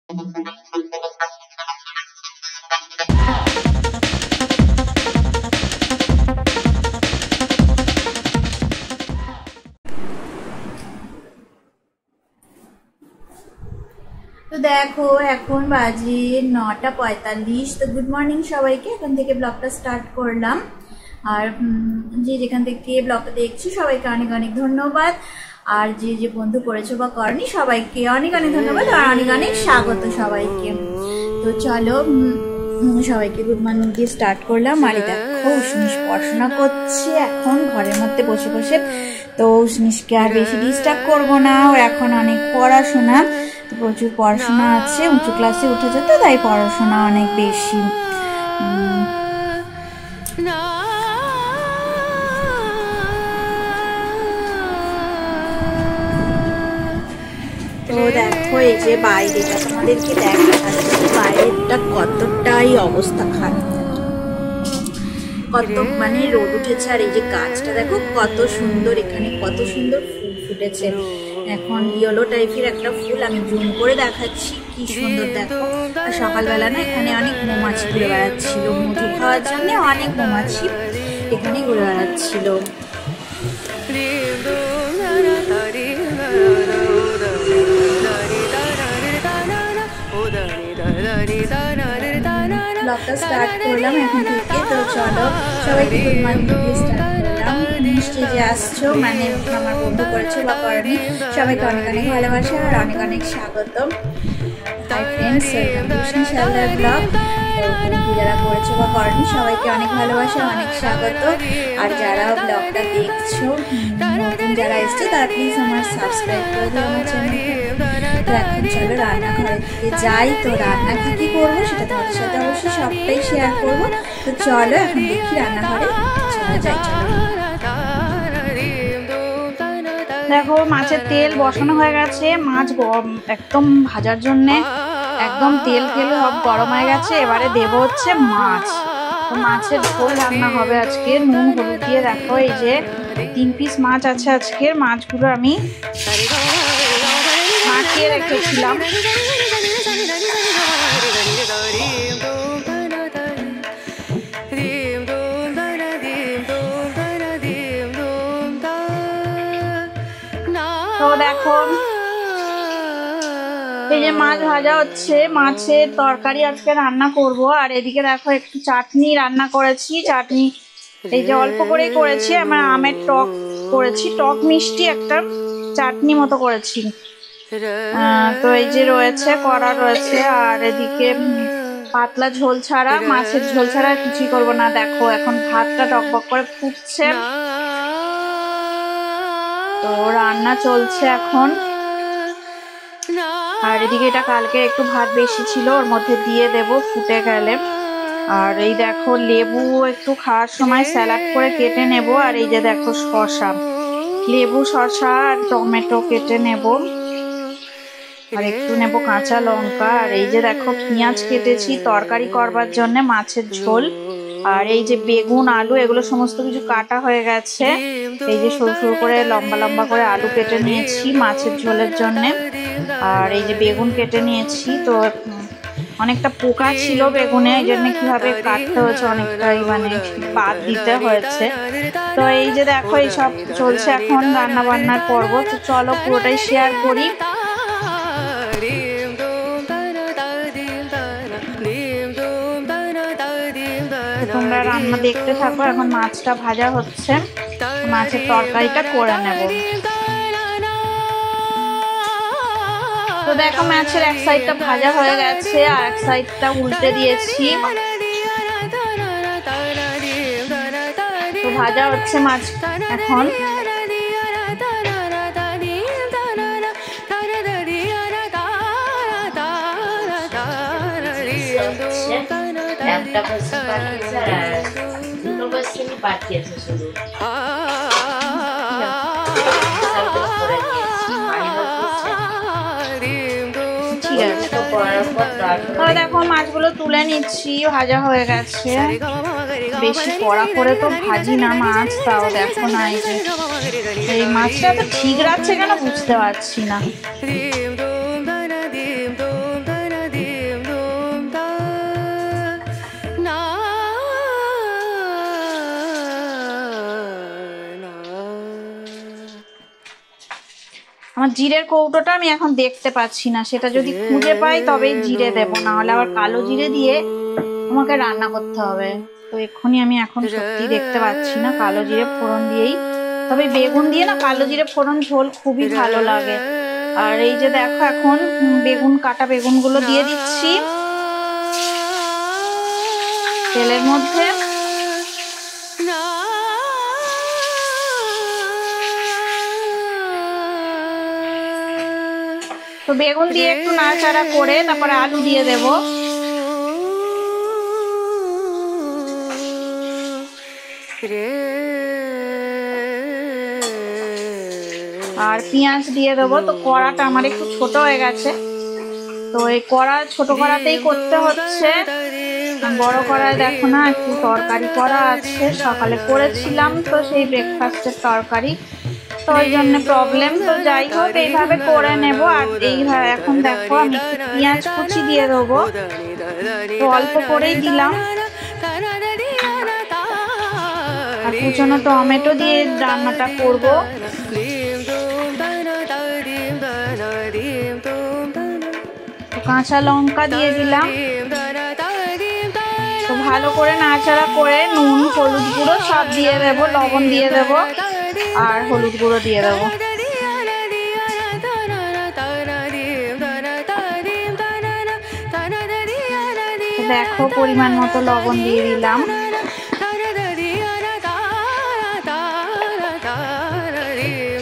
তো দেখো এখন বাজে 9:45। তো গুড মর্নিং সবাইকে। এখন থেকে ব্লগটা স্টার্ট করলাম। আর যে যেখান থেকে ব্লগটা দেখছি সবাইকে অনেক অনেক ধন্যবাদ। আর যে যে বন্ধু করেছো বা করনি সবাইকে অনেক অনেক ধন্যবাদ আর অনেক অনেক স্বাগত সবাইকে। তো চলো সবাইকে গুড মর্নিং দিয়ে স্টার্ট করলাম। আর দেখো উষ্মিশ পড়াশোনা করছে এখন ঘরের মধ্যে বসে বসে। তো উষ্মিশকে আর বেশি ডিস্টার্ব করবো না, ওর এখন অনেক পড়াশোনা, প্রচুর পড়াশোনা আছে, উঁচু ক্লাসে উঠেছে তো তাই পড়াশোনা অনেক বেশি। তো দেখো এই যে বাইরেটা তোমাদেরকে দেখাচ্ছি, বাইরেটা কতটাই অবস্থা খারাপ, কত মানে রোদ উঠেছে। আর এই যে গাছটা দেখো কত সুন্দর, এখানে কত সুন্দর ফুল ফুটেছে। এখন ইয়েলো টাইপের একটা ফুল, আমি জুম করে দেখাচ্ছি কি সুন্দর দেখো। আর সকালবেলা না এখানে অনেক মৌমাছি ঘুরে বেড়াচ্ছিল, মধু খাওয়ার জন্য অনেক মৌমাছি এখানে ঘুরে বেড়াচ্ছিল। ব্লগটা স্টার্ট করলাম এখন থেকে। তো চলো সবাইকে গুড মর্নিং দিয়ে স্টার্ট করলাম। নিশ্চয়ই যে আসছো মানে আমার বন্ধু করেছো বা করেনি সবাইকে অনেক অনেক ভালোবাসা আর অনেক অনেক স্বাগত। Hi friends, welcome to Ushmi Haldar blog. বন্ধু যারা করেছো বা করেনি সবাইকে অনেক ভালোবাসা অনেক স্বাগত। আর যারা ব্লগটা দেখছো নতুন যারা এসছে তারা প্লিজ আমার সাবস্ক্রাইব করে দিও আমার চ্যানেলকে। তো এখন চলো রান্নাঘরের দিকে যাই। তো রান্না কি করবো সেটা তোমাদের সাথে অবশ্যই সবটাই শেয়ার করবো। তো চলো এখন দেখি রান্নাঘরে চলে যাই। চলো দেখো মাছের তেল বসানো হয়ে গেছে, মাছ একদম ভাজার জন্যে একদম তেল সব গরম হয়ে গেছে। এবারে দেবো হচ্ছে মাছ। তো মাছের ঝোল রান্না হবে আজকে নুন হলুদ দিয়ে। দেখো এই যে 3 পিস মাছ আছে আজকের, মাছগুলো আমি মাখিয়ে রেখেছিলাম। তো দেখো এই যে মাছ ভাজা হচ্ছে, মাছের তরকারি আজকে রান্না করব। আর এদিকে দেখো একটু চাটনি রান্না করেছি, চাটনি এই যে অল্প করেই করেছি, আমার আমের টক করেছি, টক মিষ্টি একটা চাটনি মতো করেছি। তো এই যে রয়েছে কড়া রয়েছে। আর এদিকে পাতলা ঝোল ছাড়া, মাছের ঝোল ছাড়া কিছুই করবো না। দেখো এখন ভাতটা টকবক করে ফুটছে, তো রান্না চলছে এখন। আর এদিকে এটা কালকে একটু ভাত বেশি ছিল, ওর মধ্যে দিয়ে দেব ফুটে গেলে। আর এই দেখো লেবু একটু খাওয়ার সময় স্যালাড করে কেটে নেব। আর এই যে দেখো শসা, লেবু শসা আর টমেটো কেটে নেব। আর একটু নেব কাঁচা লঙ্কা। আর এই যে দেখো পেঁয়াজ কেটেছি তরকারি করবার জন্য মাছের ঝোল। আর এই যে বেগুন আলু এগুলো সমস্ত কিছু কাটা হয়ে গেছে। এই যে সরু সরু করে লম্বা লম্বা করে আলু কেটে নিয়েছি মাছের ঝোলের জন্য। আর এই যে বেগুন কেটে নিয়েছি। তো অনেকটা পোকা ছিল বেগুনে, এই জন্য কিভাবে কাটতে হয়েছে অনেকটাই মানে বাদ দিতে হয়েছে। তো এই যে দেখো এই সব চলছে এখন রান্না বান্নার পর্ব। তো চলো পুরোটাই শেয়ার করি। তোমরা রান্না দেখতে থাকো। এখন মাছটা ভাজা হচ্ছে, মাছের তরকারিটা করে নেব। তো দেখো মাছের এক সাইডটা ভাজা হয়ে গেছে আর এক সাইডটা উল্টে দিয়েছি। তো ভাজা হচ্ছে মাছ এখন। দেখো মাছগুলো তুলে নিচ্ছি, ভাজা হয়ে গেছে। বেশি কড়া করে তো ভাজি না মাছ, তাও দেখো না এই মাছটা তো ঠিক রাখছে কেন বুঝতে পারছি না। আমার জিরের কৌটোটা আমি এখন দেখতে পাচ্ছি না, সেটা যদি খুঁজে পাই তবেই জিরে দেবো, না হলে আবার কালো জিরে দিয়ে আমাকে রান্না করতে হবে। তো এক্ষুনি আমি এখন সত্যি দেখতে পাচ্ছি না, কালো জিরে ফোড়ন দিয়েই, তবে বেগুন দিয়ে না কালো জিরে ফোড়ন ঝোল খুবই ভালো লাগে। আর এই যে দেখো এখন বেগুন, কাটা বেগুনগুলো দিয়ে দিচ্ছি তেলের মধ্যে। তো বেগুন দিয়ে একটু নাড়াচাড়া করে তারপরে আলু দিয়ে দেব। আর পেঁয়াজ দিয়ে দেবো। তো কড়াটা আমার একটু ছোট হয়ে গেছে, তো এই কড়া ছোট কড়াতেই করতে হচ্ছে, বড় কড়ায় দেখো না একটু তরকারি করা আছে, সকালে করেছিলাম তো সেই ব্রেকফাস্টের তরকারি, তো ওই জন্য প্রবলেম। তো যাই হোক এইভাবে করে নেব। আর এইভাবে এখন দেখো আমি একটু পেঁয়াজ কুচি দিয়ে দেবো, তো অল্প করেই দিলাম। আর কুচনো টমেটো দিয়ে রান্নাটা করব। কাঁচা লঙ্কা দিয়ে দিলাম। তো ভালো করে নাড়াচাড়া করে নুন, হলুদ গুঁড়ো সব দিয়ে দেবো, লবণ দিয়ে দেবো আর হলুদ গুঁড়ো দিয়ে দেবো। দেখো পরিমাণ মতো লবণ দিয়ে দিলাম।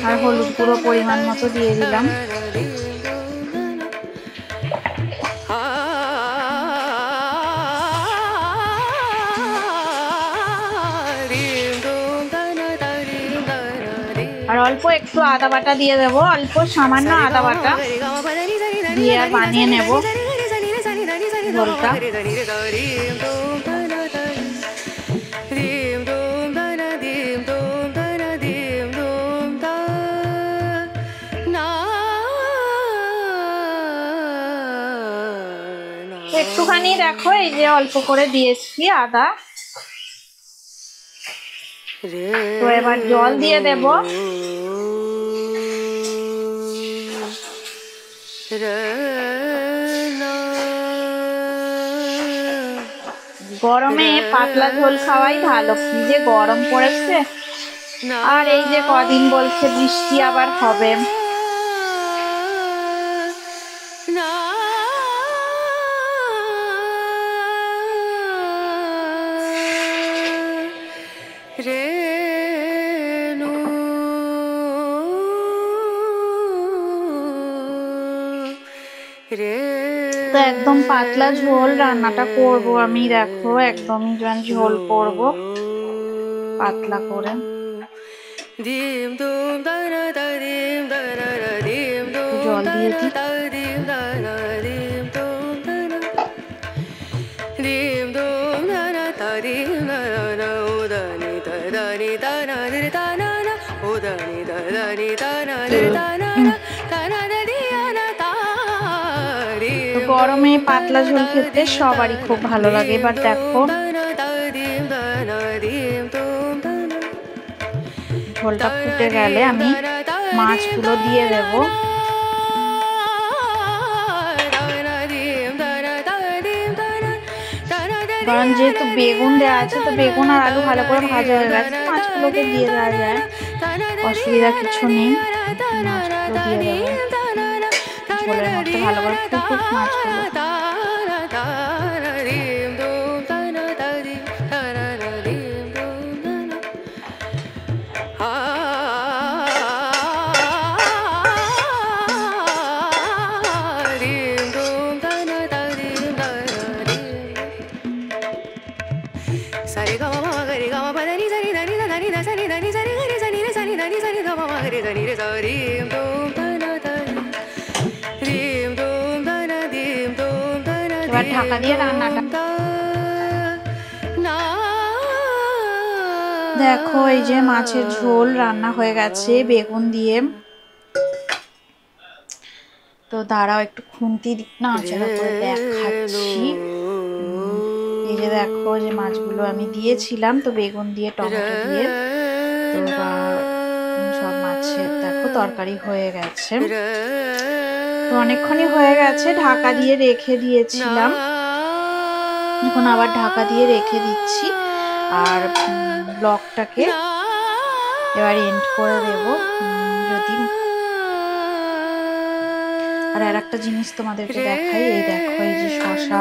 আর হলুদ গুঁড়ো পরিমাণ মতো দিয়ে দিলাম। আর অল্প একটু আদা বাটা দিয়ে দেবো, অল্প সামান্য আদা বাটা দিয়ে আর বানিয়ে নেব ঝোলটা। একটুখানি দেখো এই যে অল্প করে দিয়েছি আদা। তো এবার জল দিয়ে দেব। গরমে পাতলা ঝোল খাওয়াই ভালো, কি যে গরম পড়েছে। আর এই যে কদিন বলছে বৃষ্টি আবার হবে। তো একদম পাতলা ঝোল রান্নাটা করব আমি, দেখো একদমই ঝোল করব পাতলা করে। জল দিয়ে দিই। গরমে পাতলা ঝোল খেতে সবারই খুব ভালো লাগে। এবার দেখো ঝোলটা ফুটে গেলে আমি মাছগুলো দিয়ে দেব। কারণ যেহেতু বেগুন দেওয়া আছে, তো বেগুন আর আলু ভালো করে ভাজা হয়ে গেছে, মাছগুলোকে দিয়ে দেওয়া যায়, অসুবিধা কিছু নেই। মাছগুলো দিয়ে দেবো ঝোলের মধ্যে, ভালো করে ফুটুক মাছগুলো। এবার ঢাকা দিয়ে রান্নাটা দেখো। এই যে মাছের ঝোল রান্না হয়ে গেছে বেগুন দিয়ে। তো দাঁড়াও একটু খুন্তি নাড়াচাড়া করে দেখাচ্ছি। এই যে দেখো যে মাছগুলো আমি দিয়েছিলাম তো বেগুন দিয়ে টমেটো দিয়ে, তো সব মাছের দেখো তরকারি হয়ে গেছে। তো অনেকক্ষণই হয়ে গেছে, ঢাকা দিয়ে রেখে দিয়েছিলাম। এখন আবার ঢাকা দিয়ে রেখে দিচ্ছি আর ব্লগটাকে এবার এন্ড করে দেব। যদি আর একটা জিনিস তোমাদেরকে দেখাই, এই দেখো এই যে শসা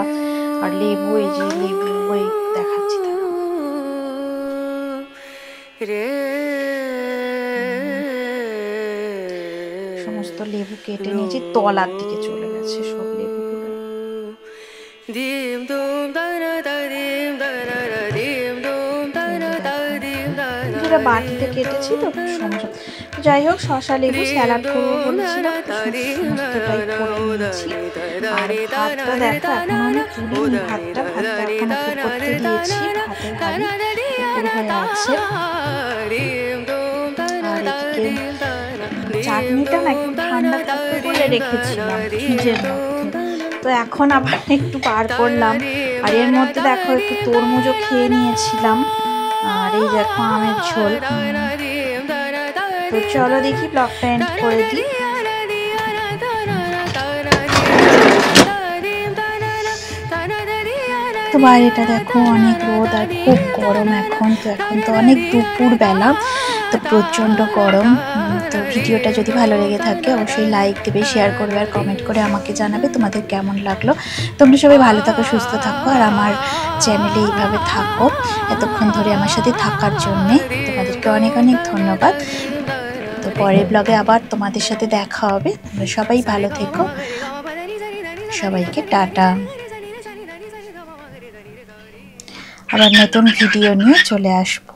আর লেবু, এই যে লেবু এই দেখাচ্ছি, সমস্ত লেবু কেটে নিয়েছি, তলার দিকে চলে গেছে সব লেবুগুলো। যেটা বাটিতে কেটেছি তো সমস্ত, যাই হোক শসা লেবু স্যালাড করবো বলেছিলাম, সমস্তটাই করে নিয়েছি। আর ভাতটা দেখো এখন আমি পুরি, ভাতটা এখন একটু করতে দিয়েছি, ভাতের হাঁড়ি পুরো হয়ে আছে। আর এদিকে চাটনিটা না একটু ঠান্ডা থাকতে বলে রেখেছিলাম ফ্রিজের মধ্যে, তো এখন আবার একটু বার করলাম। আর এর মধ্যে দেখো একটু তরমুজও খেয়ে নিয়েছিলাম। আর এই দেখো আমের ঝোল। তো চলো দেখি ব্লগটা এন্ড করে দিই। তো বাইরেটা দেখো অনেক রোদ আর খুব গরম এখন তো অনেক দুপুর বেলা, তো প্রচণ্ড গরম। তো ভিডিওটা যদি ভালো লেগে থাকে অবশ্যই লাইক দেবে, শেয়ার করবে আর কমেন্ট করে আমাকে জানাবে তোমাদের কেমন লাগলো। তোমরা সবাই ভালো থাকো, সুস্থ থাকো আর আমার চ্যানেলে এইভাবে থাকো এতক্ষণ ধরে আমার সাথে থাকার জন্যে। তোমাদেরকে অনেক অনেক ধন্যবাদ। তো পরের ব্লগে আবার তোমাদের সাথে দেখা হবে। তোমরা সবাই ভালো থেকো, সবাইকে টাটা। আবার নতুন ভিডিও নিয়ে চলে আসবো।